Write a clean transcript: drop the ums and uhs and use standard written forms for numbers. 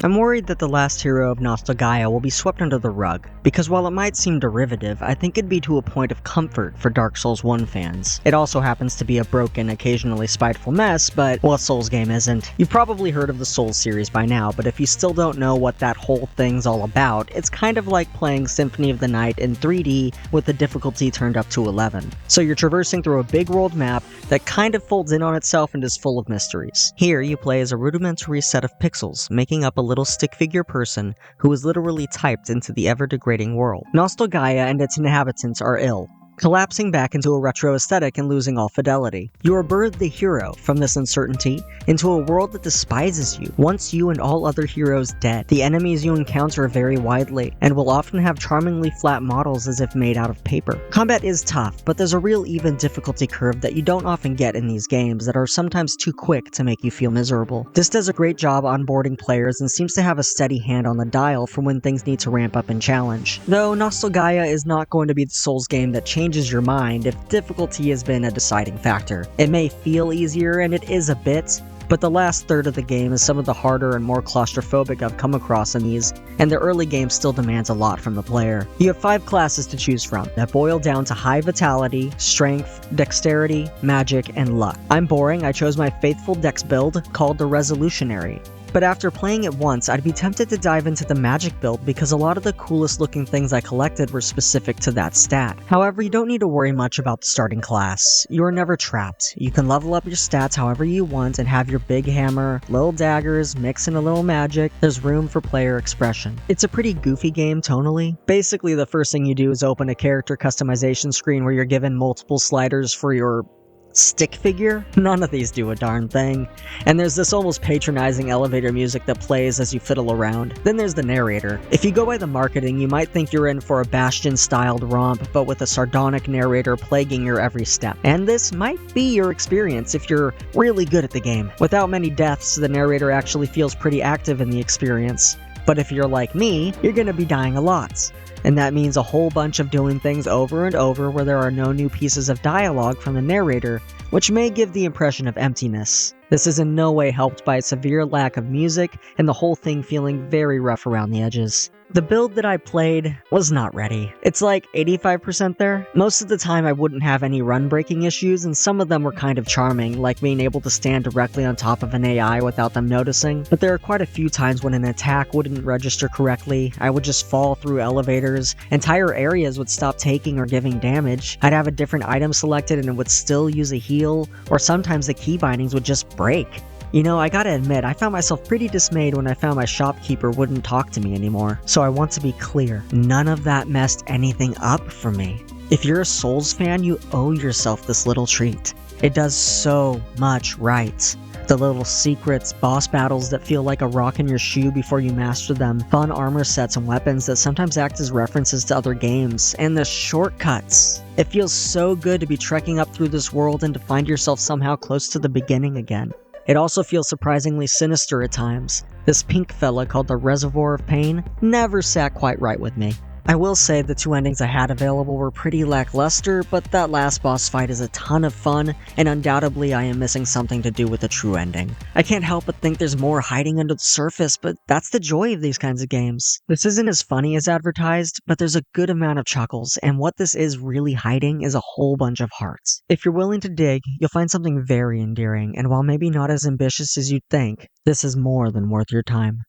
I'm worried that the Last Hero of Nostalgaia will be swept under the rug, because while it might seem derivative, I think it'd be to a point of comfort for Dark Souls 1 fans. It also happens to be a broken, occasionally spiteful mess, but what Souls game isn't? You've probably heard of the Souls series by now, but if you still don't know what that whole thing's all about, it's kind of like playing Symphony of the Night in 3D with the difficulty turned up to 11. So you're traversing through a big world map that kind of folds in on itself and is full of mysteries. Here, you play as a rudimentary set of pixels, making up a little stick figure person who is literally typed into the ever-degrading world. Nostalgaya and its inhabitants are ill, collapsing back into a retro aesthetic and losing all fidelity. You are birthed the hero from this uncertainty into a world that despises you, once you and all other heroes dead. The enemies you encounter vary widely, and will often have charmingly flat models as if made out of paper. Combat is tough, but there's a real even difficulty curve that you don't often get in these games that are sometimes too quick to make you feel miserable. This does a great job onboarding players and seems to have a steady hand on the dial for when things need to ramp up and challenge. Though Nostalgaya is not going to be the Souls game that changes your mind if difficulty has been a deciding factor. It may feel easier, and it is a bit, but the last third of the game is some of the harder and more claustrophobic I've come across in these, and the early game still demands a lot from the player. You have 5 classes to choose from that boil down to high vitality, strength, dexterity, magic, and luck. I'm boring, I chose my faithful dex build called the Resolutionary. But after playing it once, I'd be tempted to dive into the magic build because a lot of the coolest looking things I collected were specific to that stat. However, you don't need to worry much about the starting class. You are never trapped. You can level up your stats however you want and have your big hammer, little daggers, mix in a little magic. There's room for player expression. It's a pretty goofy game tonally. Basically, the first thing you do is open a character customization screen where you're given multiple sliders for your stick figure. None of these do a darn thing. And there's this almost patronizing elevator music that plays as you fiddle around. Then there's the narrator. If you go by the marketing, you might think you're in for a Bastion-styled romp, but with a sardonic narrator plaguing your every step. And this might be your experience if you're really good at the game. Without many deaths, the narrator actually feels pretty active in the experience. But if you're like me, you're gonna be dying a lot. And that means a whole bunch of doing things over and over where there are no new pieces of dialogue from the narrator, which may give the impression of emptiness. This is in no way helped by a severe lack of music and the whole thing feeling very rough around the edges. The build that I played was not ready. It's like 85% there. Most of the time I wouldn't have any run-breaking issues, and some of them were kind of charming, like being able to stand directly on top of an AI without them noticing. But there are quite a few times when an attack wouldn't register correctly, I would just fall through elevators, entire areas would stop taking or giving damage, I'd have a different item selected and it would still use a heal, or sometimes the key bindings would just break. You know, I gotta admit, I found myself pretty dismayed when I found my shopkeeper wouldn't talk to me anymore. So I want to be clear, none of that messed anything up for me. If you're a Souls fan, you owe yourself this little treat. It does so much right. The little secrets, boss battles that feel like a rock in your shoe before you master them, fun armor sets and weapons that sometimes act as references to other games, and the shortcuts. It feels so good to be trekking up through this world and to find yourself somehow close to the beginning again. It also feels surprisingly sinister at times. This pink fella called the Reservoir of Pain never sat quite right with me. I will say the 2 endings I had available were pretty lackluster, but that last boss fight is a ton of fun, and undoubtedly I am missing something to do with the true ending. I can't help but think there's more hiding under the surface, but that's the joy of these kinds of games. This isn't as funny as advertised, but there's a good amount of chuckles, and what this is really hiding is a whole bunch of hearts. If you're willing to dig, you'll find something very endearing, and while maybe not as ambitious as you'd think, this is more than worth your time.